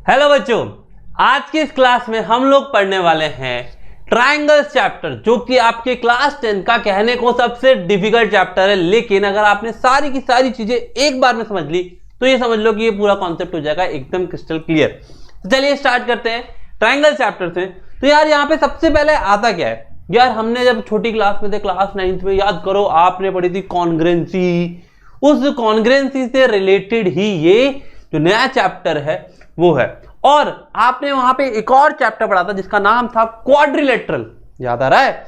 Hello बच्चों, आज की इस क्लास में हम लोग पढ़ने वाले हैं ट्रायंगल्स चैप्टर, जो कि आपके क्लास 10 का कहने को सबसे डिफिकल्ट चैप्टर है। लेकिन अगर आपने सारी की सारी चीजें एक बार में समझ ली तो ये समझ लो कि ये पूरा कॉन्सेप्ट हो जाएगा एकदम क्रिस्टल क्लियर। तो चलिए स्टार्ट करते हैं ट्रायंगल चैप्टर से। तो यार यहाँ पे सबसे पहले आता क्या है यार, हमने जब छोटी क्लास में थे, क्लास 9th में, याद करो आपने पढ़ी थी कॉन्ग्रुएंसी। उस कॉन्ग्रुएंसी से रिलेटेड ही ये जो नया चैप्टर है वो है। और आपने वहां पे एक और चैप्टर पढ़ा था जिसका नाम था क्वाड्रिलेटरल, याद आ रहा है?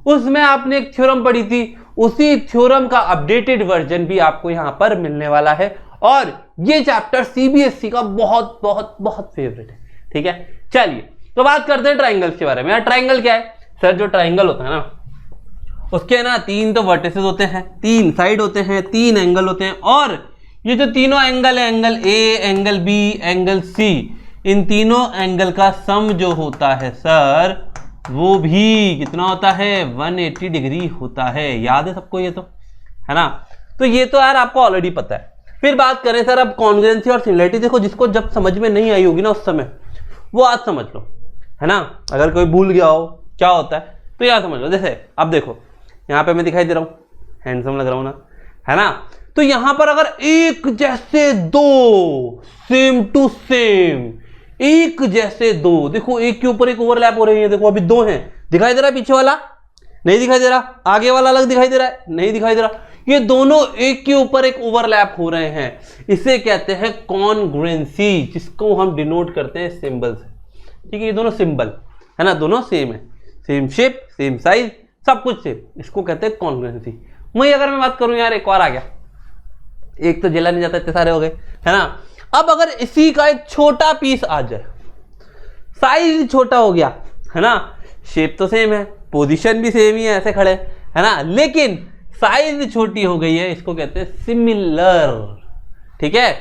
उसमें आपने एक थ्योरम पढ़ी थी, उसी थ्योरम का अपडेटेड वर्जन भी आपको यहां पर मिलने वाला है। और ये चैप्टर सीबीएसई का बहुत बहुत बहुत फेवरेट है। ठीक है, चलिए तो बात करते हैं ट्राइंगल्स के बारे में। यार ट्राइंगल क्या है सर? जो ट्राइंगल होता है ना, उसके ना 3 तो वर्टिसेस होते हैं, 3 साइड होते हैं, 3 एंगल होते हैं। और ये जो तीनों एंगल है, angle A, angle B, angle C, इन तीनों एंगल का सम जो होता है सर, वो भी कितना होता है? 180 डिग्री होता है। याद है सबको ये? तो है ना। तो ये तो यार आपको ऑलरेडी पता है। फिर बात करें सर अब कॉन्ग्रुएंसी और सिमिलरिटी। देखो, जिसको जब समझ में नहीं आई होगी ना उस समय, वो आज समझ लो, है ना। अगर कोई भूल गया हो क्या होता है तो यार समझ लो। जैसे अब देखो यहाँ पे मैं दिखाई दे रहा हूँ, हैंडसम लग रहा हूँ ना, है ना। तो यहां पर अगर एक जैसे दो, सेम टू सेम, एक जैसे दो, देखो एक के ऊपर एक ओवरलैप हो रही है। देखो अभी 2 हैं, दिखाई दे रहा है पीछे वाला? नहीं दिखाई दे रहा। आगे वाला अलग दिखाई दे रहा है? नहीं दिखाई दे रहा। ये दोनों एक के ऊपर एक ओवरलैप हो रहे हैं, इसे कहते हैं कॉन्ग्रुएंसी, जिसको हम डिनोट करते हैं सिंबल से। ठीक है, ये दोनों सिंबल है ना, दोनों सेम है, सेम शेप, सेम साइज, सब कुछ सेम, इसको कहते हैं कॉन्ग्रुएंसी। वही अगर मैं बात करूं यार, एक और आ गया, एक तो जिला नहीं जाता, इतने सारे हो गए, है ना। अब अगर इसी का एक छोटा पीस आ जाए, साइज छोटा हो गया, है ना, शेप तो सेम है, पोजीशन भी सेम ही है, ऐसे खड़े, है ना, लेकिन साइज छोटी हो गई है, इसको कहते हैं सिमिलर। ठीक है,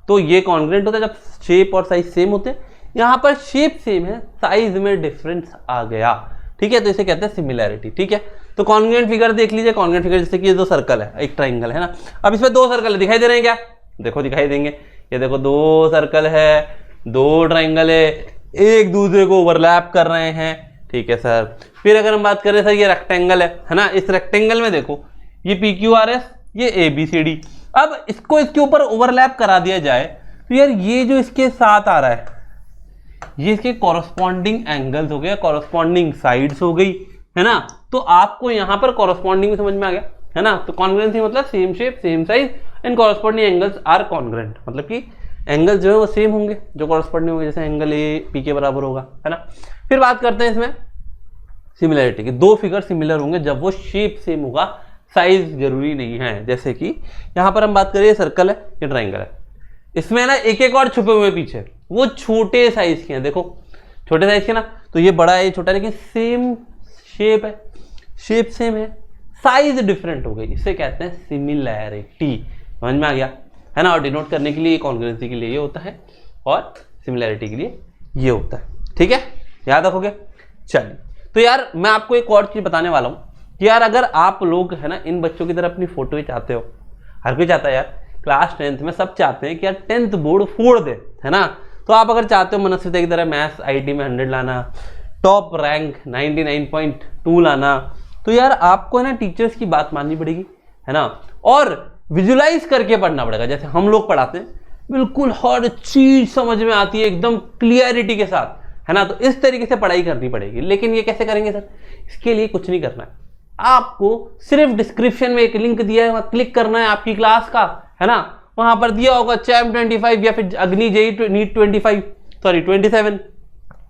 तो ये कॉन्ग्रुएंट होता है जब शेप और साइज सेम होते हैं। यहां पर शेप सेम है, साइज में डिफरेंस आ गया। ठीक है, तो इसे कहते हैं सिमिलैरिटी। ठीक है, तो कॉन्ग्रुएंट फिगर देख लीजिए। कॉन्ग्रुएंट फिगर जैसे कि ये 2 सर्कल है, एक ट्राइंगल है ना। अब इसमें 2 सर्कल दिखाई दे रहे हैं क्या? देखो दिखाई देंगे। ये देखो 2 सर्कल है, 2 ट्राइंगल है, एक दूसरे को ओवरलैप कर रहे हैं। ठीक है सर। फिर अगर हम बात करें सर, ये रेक्टेंगल है ना। इस रेक्टेंगल में देखो ये PQRS, ये ABCD। अब इसको इसके ऊपर ओवरलैप करा दिया जाए तो यार ये जो इसके साथ आ रहा है, ये इसके कॉरस्पॉन्डिंग एंगल्स हो गया, कॉरस्पॉन्डिंग साइड्स हो गई, है ना। तो आपको यहां पर कॉरस्पॉन्डिंग में समझ में आ गया, है ना। तो कॉन्ग्रुएंसी मतलब same shape, same size and corresponding angles are congruent, मतलब कि एंगल जो है वो सेम होंगे, जो कॉरस्पॉन्डिंग होंगे, जैसे एंगल AP के बराबर होगा, है ना। फिर बात करते हैं इसमें सिमिलरिटी की। 2 फिगर सिमिलर होंगे जब वो शेप सेम होगा, साइज जरूरी नहीं है। जैसे कि यहां पर हम बात करें, सर्कल है, ये ट्राइंगल है, इसमें ना एक एक और छुपे हुए पीछे, वो छोटे साइज के हैं। देखो छोटे साइज के ना, तो ये बड़ा है, ये छोटा है, लेकिन सेम शेप है, शेप सेम है, साइज डिफरेंट हो गई, इसे कहते हैं सिमिलैरिटी। समझ में आ गया, है ना। और डिनोट करने के लिए कॉन्ग्रुएंसी के लिए ये होता है और सिमिलैरिटी के लिए ये होता है। ठीक है, याद रखोगे। चलिए, तो यार मैं आपको एक और चीज बताने वाला हूं कि यार अगर आप लोग, है ना, इन बच्चों की तरह अपनी फोटो ही चाहते हो, हर कोई चाहता है यार, क्लास 10th में सब चाहते हैं कि यार 10th बोर्ड फोड़ दे, है ना। तो आप अगर चाहते हो मनस्विता की तरह मैथ्स IT में 100 लाना, टॉप रैंक 99.2 लाना, तो यार आपको है ना टीचर्स की बात माननी पड़ेगी, है ना, और विजुलाइज करके पढ़ना पड़ेगा। जैसे हम लोग पढ़ाते हैं, बिल्कुल हर चीज समझ में आती है एकदम क्लियरिटी के साथ, है ना। तो इस तरीके से पढ़ाई करनी पड़ेगी। लेकिन ये कैसे करेंगे सर? इसके लिए कुछ नहीं करना है, आपको सिर्फ डिस्क्रिप्शन में एक लिंक दिया है, वहां क्लिक करना है आपकी क्लास का, है ना। वहां पर दिया होगा चैम्प 25 या फिर अग्नि JEE नीट 27,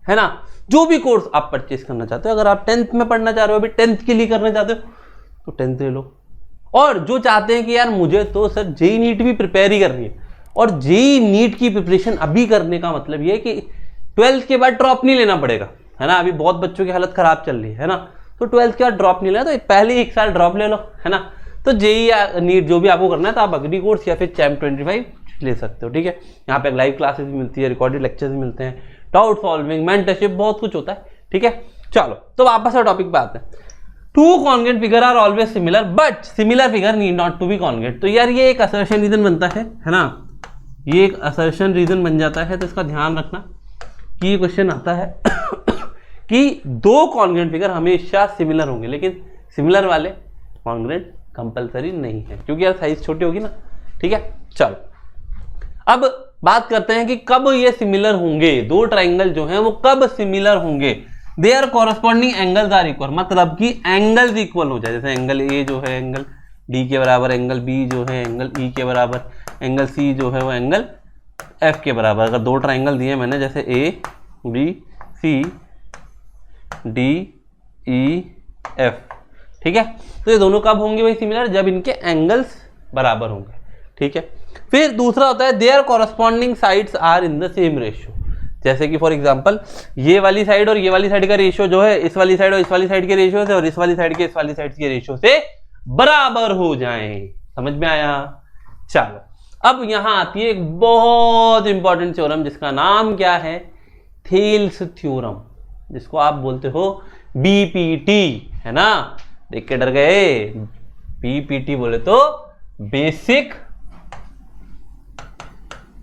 है ना। जो भी कोर्स आप परचेस करना चाहते हो, अगर आप 10th में पढ़ना चाह रहे हो, अभी 10th के लिए करना चाहते हो, तो 10th ले लो। और जो चाहते हैं कि यार मुझे तो सर JEE नीट भी प्रिपेयर ही करनी है, और JEE नीट की प्रिपरेशन अभी करने का मतलब ये है कि 12th के बाद ड्रॉप नहीं लेना पड़ेगा, है ना। अभी बहुत बच्चों की हालत खराब चल रही है ना, तो 12th के बाद ड्रॉप नहीं लेना, तो पहले ही 1 साल ड्रॉप ले लो, है ना। तो JEE या नीट जो भी आपको करना है, तो आप अग्नि कोर्स या फिर चैम्प 25 ले सकते हो। ठीक है, यहाँ पे लाइव क्लासेस भी मिलती है, रिकॉर्डेड लेक्चर्स भी मिलते हैं, डाउट सॉल्विंग, मेंटरशिप, बहुत कुछ होता है। ठीक है, चलो तो वापस से टॉपिक पे आते हैं। 2 congruent figure are always similar but similar figure need not to be congruent. तो यार ये एक असर्शन रीजन बनता है ना, ये एक असर्शन रीजन बन जाता है, तो इसका ध्यान रखना। कि ये क्वेश्चन आता है कि दो कॉन्ग्रुएंट फिगर हमेशा सिमिलर होंगे, लेकिन सिमिलर वाले कॉन्ग्रुएंट कंपलसरी नहीं है, क्योंकि यार साइज छोटी होगी ना। ठीक है, चलो अब बात करते हैं कि कब ये सिमिलर होंगे, दो ट्राइंगल जो हैं वो कब सिमिलर होंगे। Their corresponding angles are equal, मतलब कि एंगल्स इक्वल हो जाए, जैसे एंगल ए जो है एंगल डी के बराबर, एंगल बी जो है एंगल ई के बराबर, एंगल सी जो है वो एंगल एफ के बराबर। अगर दो ट्राइंगल दिए मैंने जैसे A B C D E F, ठीक है, तो ये दोनों कब होंगे भाई सिमिलर, जब इनके एंगल्स बराबर होंगे। ठीक है, फिर दूसरा होता है their corresponding sides are in the same ratio, जैसे कि फॉर एग्जांपल ये वाली साइड और ये वाली साइड का रेशियो जो है इस वाली साइड और इस वाली साइड के रेशियो से और इस वाली साइड के इस वाली साइड के रेशियो से बराबर हो जाएं। समझ में आया? चलो अब यहां आती है एक बहुत इंपॉर्टेंट थ्योरम जिसका नाम क्या है, थेल्स थ्योरम, जिसको आप बोलते हो बीपीटी, है ना। देख के डर गए, बीपीटी बोले तो basic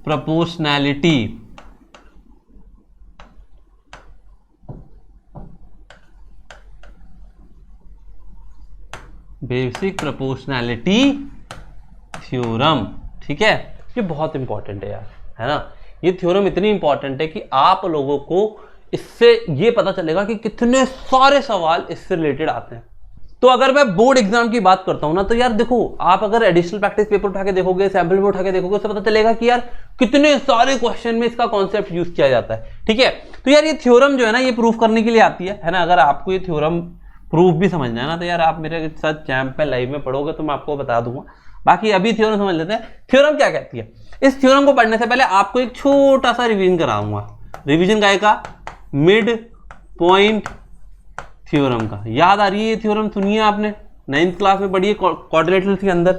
proportionality. Basic proportionality theorem, ठीक है, ये बहुत इंपॉर्टेंट है यार, है ना। ये थ्योरम इतनी इंपॉर्टेंट है कि आप लोगों को इससे ये पता चलेगा कि कितने सारे सवाल इससे रिलेटेड आते हैं। तो अगर मैं बोर्ड एग्जाम की बात करता हूं ना, तो यार देखो, आप अगर एडिशनल प्रैक्टिस पेपर उठा के देखोगे, सैंपल पेपर उठा के देखोगे, उससे पता चलेगा कि यार कितने सारे क्वेश्चन में इसका कॉन्सेप्ट यूज किया जाता है। ठीक है, तो यार ये थ्योरम जो है ना, ये प्रूफ करने के लिए आती है ना। अगर आपको ये थ्योरम प्रूफ भी समझना है ना, तो यार आप मेरे साथ चैम्प पे लाइव में पढ़ोगे तो मैं आपको बता दूंगा। बाकी अभी थ्योरम समझ लेते हैं, थ्योरम क्या कहती है। इस थ्योरम को पढ़ने से पहले आपको एक छोटा सा रिवीजन कराऊंगा। रिवीजन काय का, मिड पॉइंट थ्योरम का। याद आ रही है ये थ्योरम, सुनिए आपने 9th क्लास में पढ़ी है, क्वाड्रिलेटरल के अंदर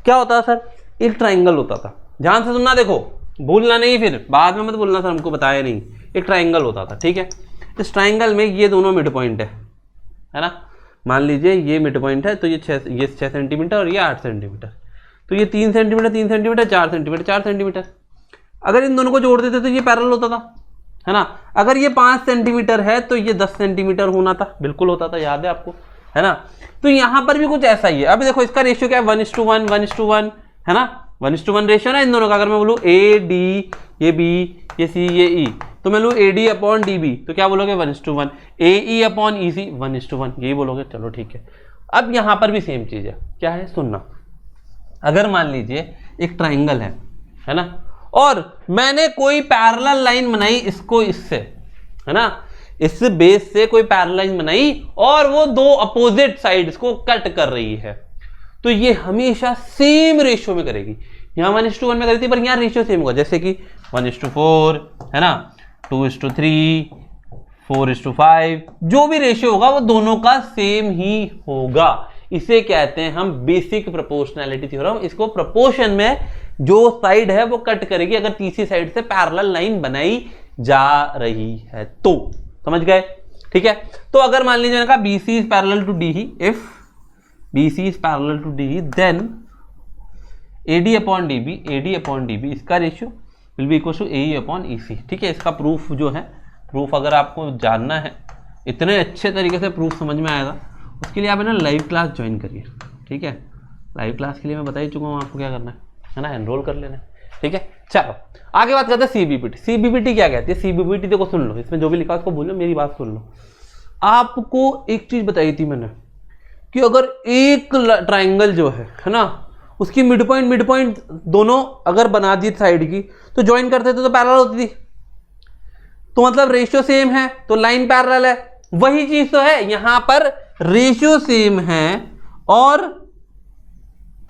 क्या होता था सर, एक ट्राइंगल होता था। ध्यान से सुनना, देखो भूलना नहीं, फिर बाद में मत बोलना सर हमको बताया नहीं। एक ट्राइंगल होता था, ठीक है। इस ट्राइंगल में ये दोनों मिड पॉइंट है ना। मान लीजिए ये मिड पॉइंट है, तो ये 6 सेंटीमीटर और ये 8 सेंटीमीटर, तो ये 3 सेंटीमीटर 3 सेंटीमीटर 4 सेंटीमीटर 4 सेंटीमीटर। अगर इन दोनों को जोड़ देते तो ये पैरेलल होता था, है ना। अगर ये 5 सेंटीमीटर है तो ये 10 सेंटीमीटर होना था, बिल्कुल होता था, याद है आपको, है ना। तो यहां पर भी कुछ ऐसा ही है। अब देखो इसका रेशियो क्या है, 1:1 1:1, है ना। 1:1 रेशियो ना इन दोनों का। अगर मैं बोलूँ ए डी, ये बी, ये सी, ये ई, तो मैं लूँ A D upon D B, तो क्या बोलोगे 1:1। ए ई अपॉन ई सी 1:1, यही बोलोगे। चलो ठीक है। अब यहां पर भी सेम चीज है, क्या है, सुनना। अगर मान लीजिए एक ट्राइंगल है ना, और मैंने कोई पैरेलल लाइन बनाई इसको इससे, है ना, इस बेस से कोई पैरेलल लाइन बनाई और वो दो अपोजिट साइड्स को कट कर रही है, तो ये हमेशा सेम रेशियो में करेगी। यहां 1:1 में करी थी, पर यहां रेशियो सेम होगा, जैसे कि 1:4, है ना, 2:3, 4:5, जो भी रेशियो होगा वो दोनों का सेम ही होगा। इसे कहते हैं हम बेसिक प्रोपोर्शनैलिटी थ्योरम। इसको प्रोपोर्शन में जो साइड है वो कट करेगी अगर तीसरी साइड से पैरेलल लाइन बनाई जा रही है तो। समझ गए? ठीक है। तो अगर मान लीजिए मैंने कहा BC is parallel to DE, if BC is parallel to DE, then AD upon DB इसका ratio will be equal to AE upon EC। ठीक है, इसका प्रूफ जो है, प्रूफ अगर आपको जानना है, इतने अच्छे तरीके से प्रूफ समझ में आएगा, उसके लिए आप है ना लाइव क्लास ज्वाइन करिए। ठीक है, लाइव क्लास के लिए मैं बता ही चुका हूँ आपको क्या करना है ना, एनरोल कर लेना है। ठीक है, चलो आगे बात करते हैं CBPT। CBPT क्या कहती है? CBPT देखो, सुन लो, इसमें जो भी लिखा उसको बोलो, मेरी बात सुन लो। आपको एक चीज बताई थी मैंने कि अगर एक ट्राइंगल जो है ना, उसकी मिड पॉइंट दोनों अगर बना दी साइड की, तो ज्वाइन करते थे तो पैरेलल होती थी, तो मतलब रेशियो सेम है तो लाइन पैरेलल है। वही चीज तो है यहां पर, रेशियो सेम है और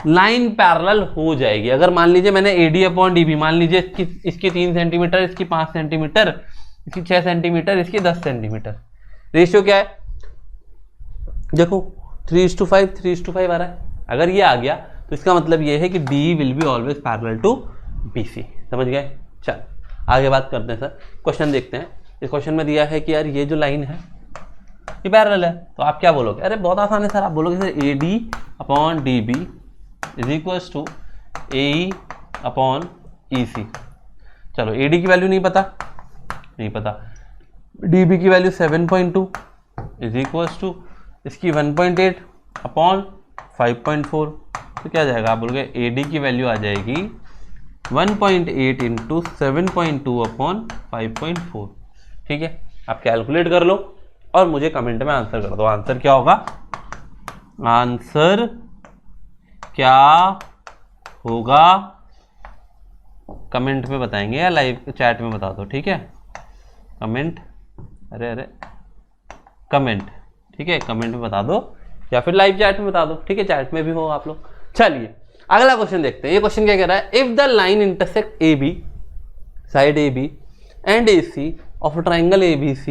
लाइन पैरेलल हो जाएगी। अगर मान लीजिए मैंने AD अपॉन DB, मान लीजिए इसकी 3 सेंटीमीटर, इसकी 5 सेंटीमीटर, इसकी 6 सेंटीमीटर, इसकी 10 सेंटीमीटर, रेशियो क्या है देखो, 3:5 आ रहा है। अगर ये आ गया तो इसका मतलब ये है कि D will be always parallel to BC। समझ गए? चलो आगे बात करते हैं सर, क्वेश्चन देखते हैं। इस क्वेश्चन में दिया है कि यार ये जो लाइन है ये पैरेलल है, तो आप क्या बोलोगे? अरे बहुत आसान है सर, आप बोलोगे sir AD upon DB is equals to AE upon EC। चलो AD की वैल्यू नहीं पता, DB की वैल्यू 7.2 इज इक्वल्स टू इसकी 1.8 अपॉन 5.4, तो क्या जाएगा आप बोलोगे AD की वैल्यू आ जाएगी 1.8 इंटू 7.2 अपॉन 5.4। ठीक है, आप कैलकुलेट कर लो और मुझे कमेंट में आंसर कर दो। आंसर क्या होगा, आंसर क्या होगा कमेंट में बताएंगे या लाइव चैट में बता दो। ठीक है, कमेंट, अरे कमेंट, ठीक है, कमेंट में बता दो या फिर लाइव चैट में बता दो। ठीक है, चैट में भी हो आप लोग। चलिए अगला क्वेश्चन देखते हैं। ये क्वेश्चन क्या कह रहा है, if the line intersect AB side AB and AC of triangle ABC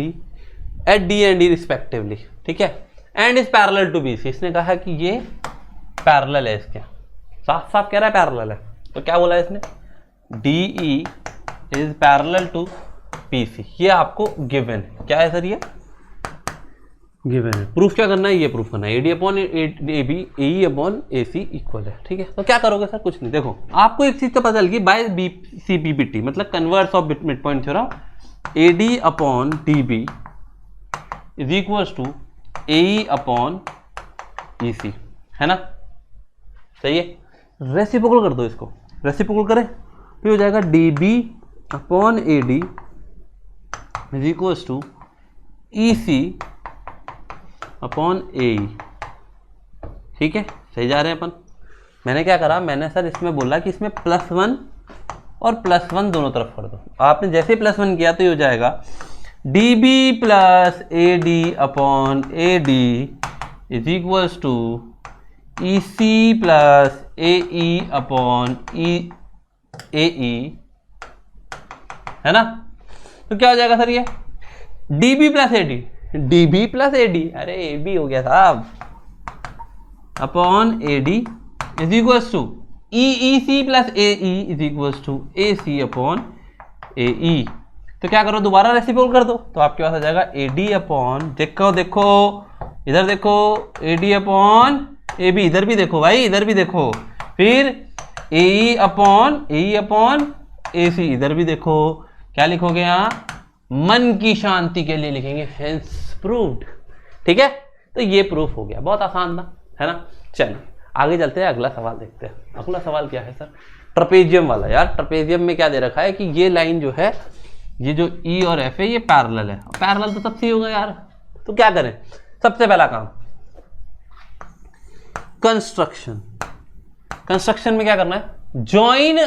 at D and E respectively, ठीक है, and is parallel to BC। इसने कहा कि ये पैरेलल है, इसके साफ साफ कह रहा है पैरेलल है। तो क्या बोला है इसने, DE is parallel to BC। ये आपको गिवन है। क्या है सर, ये गिवन है। प्रूफ क्या करना है, ये प्रूफ करना है AD upon AB AE upon AC equal है। ठीक है, तो क्या करोगे सर, कुछ नहीं, देखो आपको एक चीज तो पता चल गई, बाय BCPBT मतलब converse of midpoint theorem, AD upon DB is equals to AE upon EC, है ना, सही है। रेसिप्रोकल कर दो इसको, रेसिप्रोकल करें तो हो जाएगा DB upon AD is equals to EC upon AE। ठीक है, सही जा रहे हैं अपन। मैंने क्या करा, मैंने सर इसमें बोला कि इसमें +1 और +1 दोनों तरफ कर दो। आपने जैसे +1 किया तो ये हो जाएगा DB plus AD upon AD is equals to EC plus AE upon AE, है ना। तो क्या हो जाएगा सर, ये DB plus AD, DB plus AD, अरे AB हो गया साहब, upon AD is equals to EEC plus AE is equals to AC upon AE। तो क्या करो, दोबारा रेसिप्रोकल कर दो, तो आपके पास आ जाएगा AD अपॉन, देखो देखो इधर देखो, AD अपॉन AB, इधर भी देखो भाई, इधर भी देखो, फिर AE अपॉन AC, इधर भी देखो। क्या लिखोगे यहाँ, मन की शांति के लिए लिखेंगे हेंस प्रूव्ड। ठीक है, तो ये प्रूफ हो गया, बहुत आसान था, है ना। चलिए आगे चलते हैं, अगला सवाल देखते हैं। अगला सवाल क्या है सर, ट्रपेजियम वाला। यार ट्रपेजियम में क्या दे रखा है कि ये लाइन जो है, ये जो E और F है ये पैरेलल है। पैरेलल तो सबसे होगा यार, तो क्या करें, सबसे पहला काम कंस्ट्रक्शन में क्या करना है, जॉइन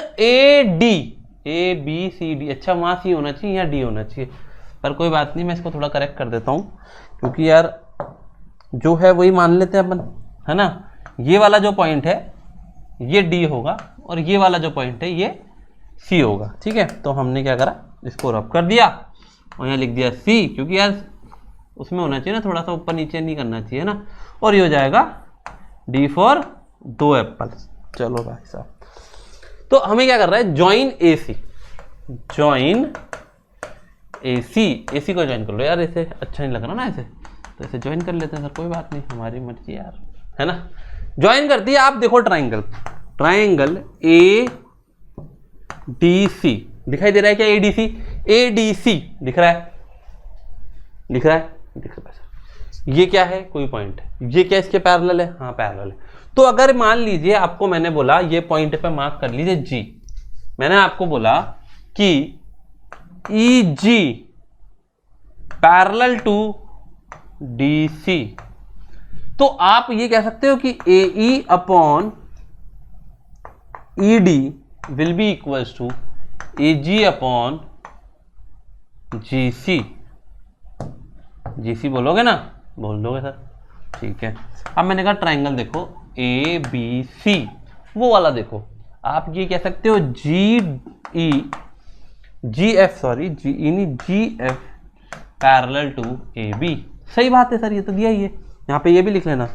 ABCD। अच्छा वहां C होना चाहिए या D होना चाहिए, पर कोई बात नहीं, मैं इसको थोड़ा करेक्ट कर देता हूं, क्योंकि यार जो है वही मान लेते हैं अपन, है ना। ये वाला जो पॉइंट है ये D होगा और ये वाला जो पॉइंट है ये C होगा। ठीक है, तो हमने क्या करा, इसको रब कर दिया और यहाँ लिख दिया C, क्योंकि यार उसमें होना चाहिए ना, थोड़ा सा ऊपर नीचे नहीं करना चाहिए ना। और ये हो जाएगा D फॉर 2 एप्पल्स। चलो भाई साहब, तो हमें क्या कर रहा है, ज्वाइन AC AC को ज्वाइन कर लो यार, ऐसे अच्छा नहीं लग रहा ना ऐसे, तो ऐसे ज्वाइन कर लेते हैं सर, कोई बात नहीं, हमारी मर्जी यार, है ना। ज्वाइन कर दिया। आप देखो ट्राइंगल ADC दिखाई दे रहा है क्या, ADC दिख रहा है, दिख रहा है। ये क्या है, कोई पॉइंट है, ये क्या इसके पैरेलल है, हाँ पैरेलल है। तो अगर मान लीजिए आपको मैंने बोला ये पॉइंट पे मार्क कर लीजिए G, मैंने आपको बोला कि EG पैरेलल टू DC, तो आप ये कह सकते हो कि AE upon ED will be equals to AG upon GC बोलोगे ना, बोल दोगे सर, ठीक है। अब मैंने कहा ट्राइंगल देखो ABC, वो वाला देखो, आप ये कह सकते हो GF पैरेलल टू AB। सही बात है सर, ये तो दिया ही है, यहाँ पे ये भी लिख लेना,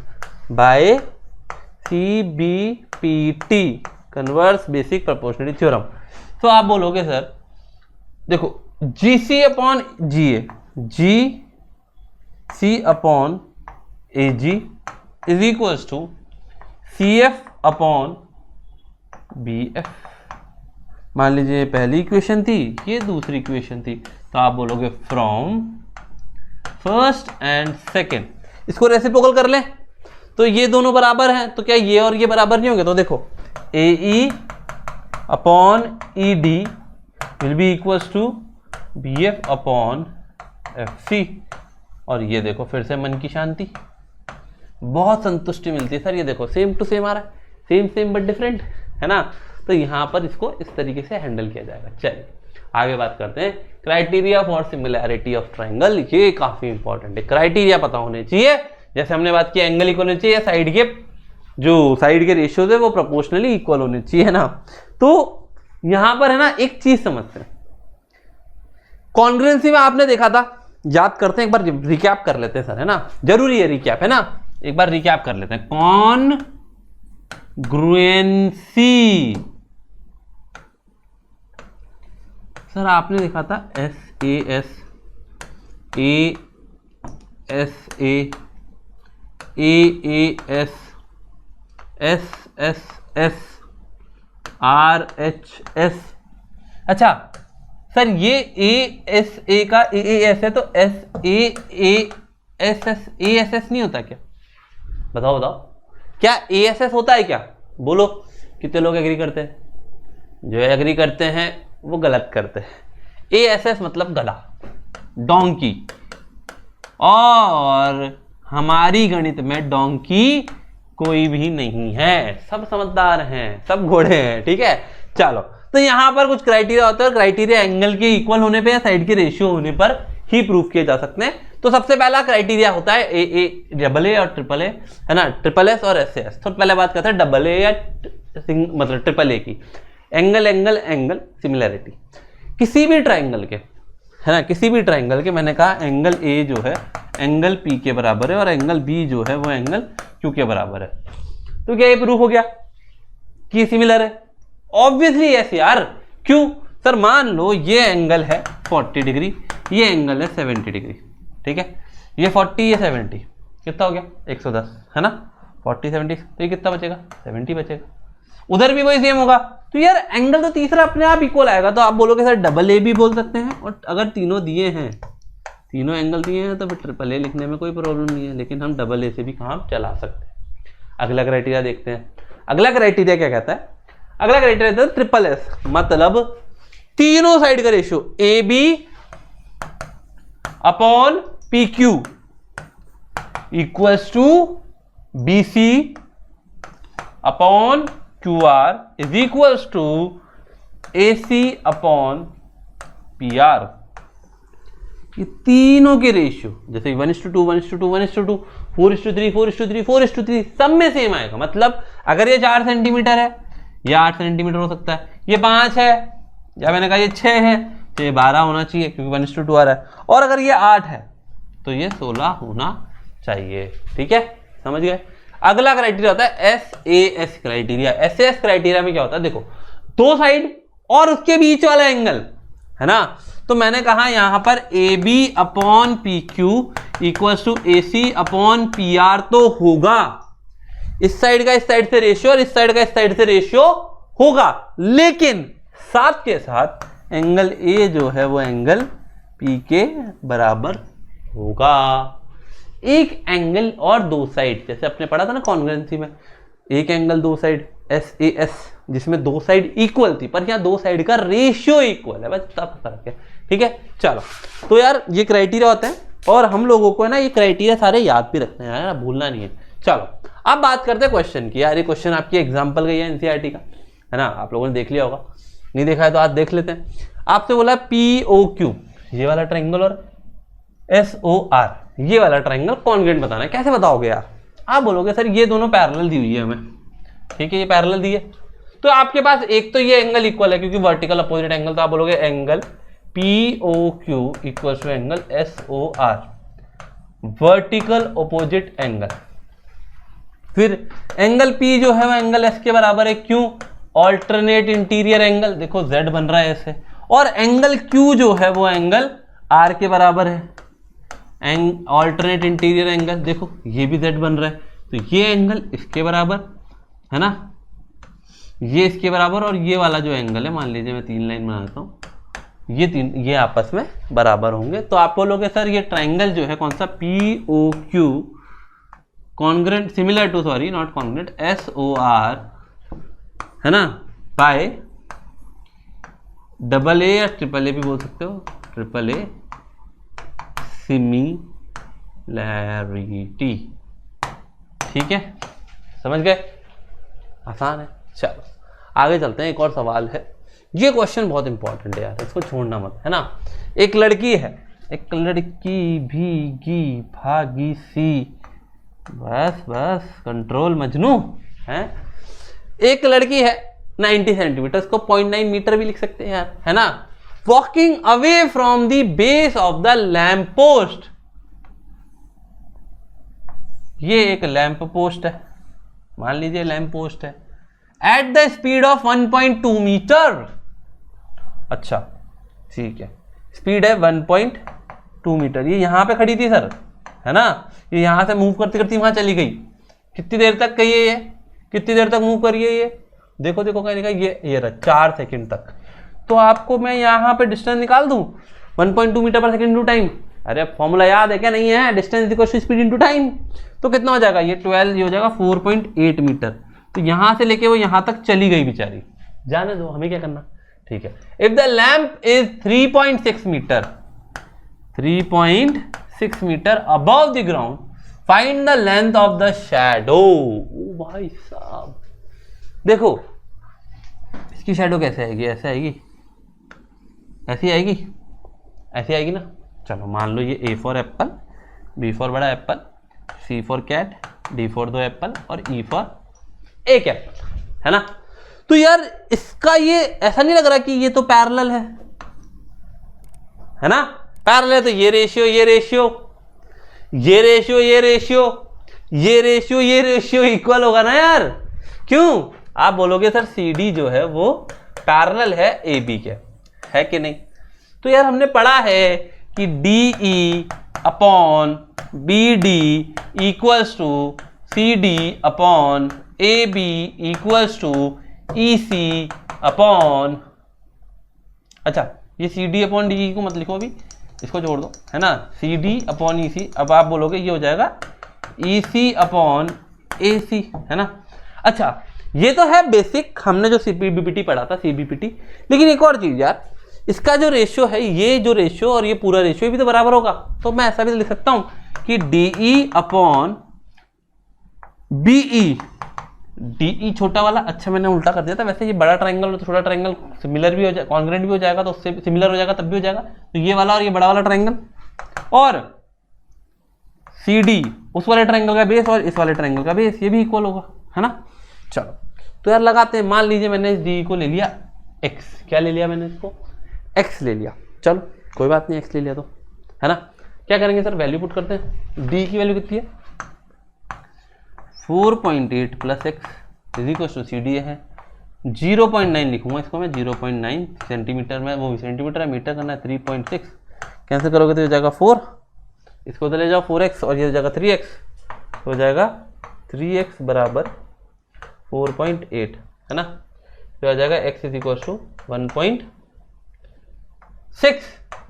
by CBPT converse basic proportionality theorem. तो आप बोलोगे सर देखो GC upon GA, GC upon AG is equals to CF upon BF। मान लीजिए पहली इक्वेशन थी, ये दूसरी इक्वेशन थी, तो आप बोलोगे फ्रॉम फर्स्ट एंड सेकेंड, इसको रेसिप्रोकल कर लें तो ये दोनों बराबर हैं, तो क्या ये और ये बराबर नहीं होंगे? तो देखो AE upon ED will be equals to BF upon FC। और ये देखो फिर से मन की शांति, बहुत संतुष्टि मिलती है। सर ये देखो सेम टू सेम आ रहा है, सेम सेम बट डिफरेंट, है ना? तो यहाँ पर इसको इस तरीके से हैंडल किया जाएगा। चलिए आगे बात करते हैं, criteria for similarity of triangle. ये काफी इंपॉर्टेंट है, क्राइटेरिया पता होने चाहिए। जैसे हमने बात की एंगल इक्वल होने चाहिए, साइड के जो साइड के रेशियोज है वो प्रोपोर्शनली इक्वल होने चाहिए, है ना? तो यहां पर है ना एक चीज समझते हैं, कॉन्ग्रुएंसी में आपने देखा था, याद करते हैं एक बार, रिकैप कर लेते हैं सर, है ना? जरूरी है रिकैप, है ना? एक बार रिकैप कर लेते हैं। कॉन्ग्रुएंसी सर आपने देखा था SAS ASA AAS SSS RHS। अच्छा सर ये ASA का AAS है तो ASS नहीं होता क्या? बताओ बताओ, क्या ASS होता है क्या? बोलो कितने लोग एग्री करते हैं? जो एग्री करते हैं वो गलत करते हैं। ASS मतलब गधा, डोंकी, और हमारी गणित में डोंकी कोई भी नहीं है, सब समझदार हैं, सब घोड़े हैं, ठीक है? चलो तो यहां पर कुछ क्राइटेरिया होता है, क्राइटेरिया एंगल के इक्वल होने पे या साइड के रेशियो होने पर ही प्रूफ किए जा सकते हैं। तो सबसे पहला क्राइटेरिया होता है AA और ट्रिपल ए, है ना? SSS और SAS। तो पहले बात करते हैं AA या मतलब ट्रिपल ए की, एंगल एंगल एंगल सिमिलैरिटी। किसी भी ट्राइंगल के, है ना, किसी भी ट्राइंगल के, मैंने कहा एंगल A जो है एंगल P के बराबर है और एंगल B जो है वो एंगल Q के बराबर है। तो क्या ये प्रूफ हो गया कि सिमिलर है? ऑब्वियसली यस यार। क्यों सर? मान लो ये एंगल है 40 डिग्री, ये एंगल है 70 डिग्री, ठीक है? ये 40 ये 70, कितना हो गया? 110, है ना? 40 70, तो ये कितना बचेगा? 70 बचेगा। उधर भी वही सेम होगा, तो यार एंगल तो तीसरा अपने आप इक्वल आएगा। तो आप बोलोगे सर AA भी बोल सकते हैं, और अगर तीनों दिए हैं, तीनों एंगल दिए हैं, तो फिर AAA लिखने में कोई प्रॉब्लम नहीं है, लेकिन हम AA से भी काम चला सकते हैं। अगला क्राइटेरिया देखते हैं। अगला क्राइटेरिया क्या कहता है? अगला क्राइटेरिया SSS, मतलब तीनों साइड का ratio AB upon PQ equals to BC upon QR is equals to AC upon PR। ये तीनों के रेशियो जैसे 1:2 1:2 1:2 4:3 4:3 4:3 सब में सेम आएगा। मतलब अगर ये 4 सेंटीमीटर है, ये 8 सेंटीमीटर हो सकता है, ये 5 है, या मैंने कहा ये 6 है, तो ये 12 होना चाहिए क्योंकि 1:2 आ रहा है। और अगर ये 8 है तो ये 16 होना चाहिए, ठीक है? समझ गए? अगला क्राइटेरिया होता है SAS क्राइटेरिया। SAS क्राइटेरिया में क्या होता है? देखो, दो साइड और उसके बीच वाला एंगल, है ना? तो मैंने कहा यहां पर AB upon PQ equals to AC upon PR तो होगा। इस साइड का इस साइड से रेशियो और इस साइड का इस साइड से रेशियो होगा, लेकिन साथ के साथ एंगल A जो है वो एंगल P के बराबर होगा। एक एंगल और दो साइड, जैसे आपने पढ़ा था ना कॉन्ग्रुएंसी में, एक एंगल दो साइड SAS जिसमें दो साइड इक्वल थी, पर यहाँ दो साइड का रेशियो इक्वल है, बस इतना फर्क है, ठीक है? चलो तो यार ये क्राइटेरिया होते हैं, और हम लोगों को है ना ये क्राइटेरिया सारे याद भी रखने हैं यार, भूलना नहीं है। चलो अब बात करते हैं क्वेश्चन की। यार ये क्वेश्चन आपकी एग्जाम्पल गई है NCERT का, है ना? आप लोगों ने देख लिया होगा, नहीं देखा है तो आज देख लेते हैं। आपसे बोला POQ ये वाला ट्राइंगल और SOR ये वाला ट्राइंगल कॉन्ग्रुएंट बताना है। कैसे बताओगे यार? आप बोलोगे सर ये दोनों पैरेलल दी हुई है हमें, ठीक है? ये पैरेलल दी है, तो आपके पास एक तो ये एंगल इक्वल है क्योंकि वर्टिकल अपोजिट एंगल, तो आप बोलोगे angle POQ equal to angle SOR, vertical opposite angle. फिर एंगल P जो है वो एंगल S के बराबर है, क्यों? ऑल्टरनेट इंटीरियर एंगल, देखो Z बन रहा है ऐसे, और एंगल Q जो है वो एंगल R के बराबर है, ऑल्टरनेट इंटीरियर एंगल, देखो ये भी Z बन रहा है, तो ये एंगल इसके बराबर, है ना? ये इसके बराबर, और ये वाला जो एंगल है, मान लीजिए मैं 3 लाइन बनाता हूं, ये तीन ये आपस में बराबर होंगे। तो आप बोलोगे सर ये ट्राइंगल जो है कौन सा, POQ congruent similar to, sorry not congruent, SOR है ना, बाय AA या AAA भी बोल सकते हो, AAA सिमिलैरिटी। ठीक है, समझ गए, आसान है। चलो आगे चलते हैं, एक और सवाल है। ये क्वेश्चन बहुत इंपॉर्टेंट है यार, इसको छोड़ना मत, है ना। एक लड़की है, एक लड़की भीगी भागी सी, बस बस कंट्रोल मजनू है। एक लड़की है 90 सेंटीमीटर, इसको 0.9 मीटर भी लिख सकते हैं यार, है ना। Walking away from the base of the lamp post, ये एक लैंप पोस्ट है, मान लीजिए लैंप पोस्ट है, at the speed of 1.2 metre. अच्छा ठीक है, स्पीड है 1.2 मीटर। ये यहां पे खड़ी थी सर, है ना, ये यहां से मूव करती करती वहां चली गई। कितनी देर तक गई है ये, कितनी देर तक मूव करी है ये, देखो देखो क्या लिखा है, ये रहा 4 सेकंड तक। तो आपको मैं यहाँ पे डिस्टेंस निकाल दूं 1.2 metre per second into time. अरे फॉर्मूला याद है क्या, नहीं है, distance equal to speed into time. तो कितना हो जाएगा ये 12, ये हो जाएगा 4.8 मीटर। तो यहां से लेके वो यहां तक चली गई बेचारी, जाने दो, हमें क्या करना। ठीक है, if the lamp is 3.6 metre, 3.6 metre above the ground, find the length of the shadow. ओ भाई साहब देखो, इसकी शैडो कैसे आएगी, ऐसे आएगी, ऐसी आएगी, ऐसी आएगी ना। चलो मान लो ये A for apple, B for बड़ा apple, C for cat, D for 2 apple और E फॉर 1 एप्पल, है ना। तो यार इसका ये ऐसा नहीं लग रहा कि ये तो पैरेलल है ना, पैरेलल है। तो ये रेशियो, ये रेशियो, ये रेशियो, ये रेशियो, ये रेशियो, ये रेशियो इक्वल होगा ना यार। क्यों, आप बोलोगे सर CD जो है वो पैरेलल है AB के, है कि नहीं। तो यार हमने पढ़ा है कि DE upon BD equals to CD upon AB equals to EC upon, अच्छा ये CD अपॉन DE को मत लिखो अभी, इसको जोड़ दो, है ना, CD अपॉन EC। अब आप बोलोगे ये हो जाएगा EC अपॉन AC, है ना। अच्छा ये तो है बेसिक, हमने जो CBPT पढ़ा था, CBPT। लेकिन एक और चीज यार, इसका जो रेशियो है, ये जो रेशियो और ये पूरा रेशियो भी तो बराबर होगा। तो मैं ऐसा भी लिख सकता हूं कि DE अपॉन BE, DE छोटा वाला, अच्छा मैंने उल्टा कर दिया था, वैसे ये बड़ा ट्राइंगल तो छोटा ट्राइंगल सिमिलर भी हो जाएगा, कॉन्ग्रेंट भी हो जाएगा, तो उससे सिमिलर हो जाएगा तब भी हो जाएगा। तो ये वाला और ये बड़ा वाला ट्राइंगल, और CD उस वाले ट्राइंगल का बेस और इस वाले ट्राइंगल का बेस, ये भी इक्वल होगा, है ना। चलो तो यार लगाते हैं, मान लीजिए मैंने इस DE को ले लिया X, क्या ले लिया मैंने इसको, X ले लिया। चलो कोई बात नहीं, X ले लिया तो, है ना। क्या करेंगे सर, वैल्यू पुट करते हैं। D की वैल्यू कितनी है, 4.8 plus X is equal to CD है 0.9 लिखूंगा इसको मैं, 0.9 सेंटीमीटर में, वो सेंटीमीटर है, मीटर करना है 3.6, कैंसिल करोगे तो हो जाएगा 4, इसको तो ले जाओ 4x और ये हो जाएगा 3x, हो जाएगा 3x बराबर 4.8, है ना। तो आ जाएगा x is equal to 1.6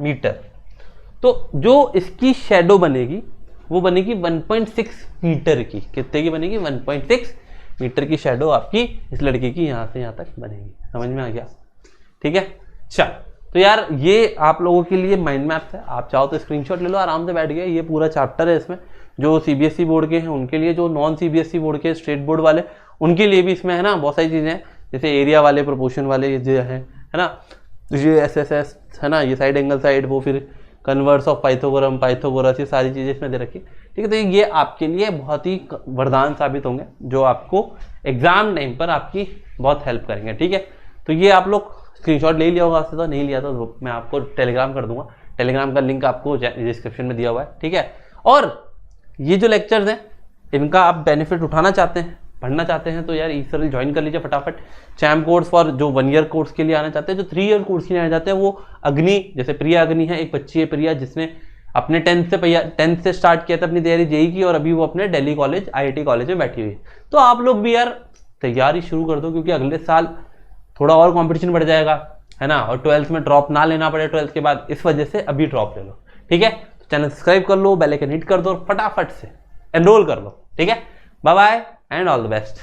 metre. तो जो इसकी शेडो बनेगी वो बनेगी 1.6 मीटर की, कितने की बनेगी, 1.6 मीटर की शेडो आपकी इस लड़के की यहाँ से यहाँ तक बनेगी। समझ में आ गया, ठीक है। चल तो यार ये आप लोगों के लिए माइंड मैप है, आप चाहो तो स्क्रीनशॉट ले लो, आराम से बैठ गए। ये पूरा चैप्टर है इसमें, जो CBSE बोर्ड के हैं उनके लिए, जो नॉन CBSE बोर्ड के स्टेट बोर्ड वाले उनके लिए भी इसमें, है ना, बहुत सारी चीज़ें हैं, जैसे एरिया वाले, प्रोपोर्शन वाले जो है ना, ये SSS है ना, ये साइड एंगल साइड, वो फिर कन्वर्स ऑफ पाइथागोरम, पाइथागोरस, ये सारी चीज़ें इसमें दे रखी, ठीक है। तो ये आपके लिए बहुत ही वरदान साबित होंगे, जो आपको एग्जाम टाइम पर आपकी बहुत हेल्प करेंगे, ठीक है। तो ये आप लोग स्क्रीनशॉट ले लिया होगा आपसे, तो नहीं लिया तो मैं आपको टेलीग्राम कर दूंगा, टेलीग्राम का लिंक आपको डिस्क्रिप्शन में दिया हुआ है, ठीक है। और ये जो लेक्चर्स हैं इनका आप बेनिफिट उठाना चाहते हैं, पढ़ना चाहते हैं, तो यार ई-सरल ज्वाइन कर लीजिए फटाफट। चैम कोर्स फॉर जो 1 ईयर कोर्स के लिए आना चाहते हैं, जो 3 ईयर कोर्स के लिए आना चाहते हैं, वो अग्नि, जैसे प्रिया अग्नि है, एक बच्ची है प्रिया, जिसने अपने 10th से स्टार्ट किया था अपनी तैयारी JEE की, और अभी वो अपने दिल्ली कॉलेज IIT कॉलेज में बैठी हुई है। तो आप लोग भी यार तैयारी शुरू कर दो, क्योंकि अगले साल थोड़ा और कंपटीशन बढ़ जाएगा, है ना, और 12th में ड्रॉप ना लेना पड़े 12th के बाद, इस वजह से अभी ड्रॉप ले लो, ठीक है। तो चैनल सब्सक्राइब कर लो, बेल आइकन हिट कर दो और फटाफट से एनरोल कर लो, ठीक है। Bye bye and all the best.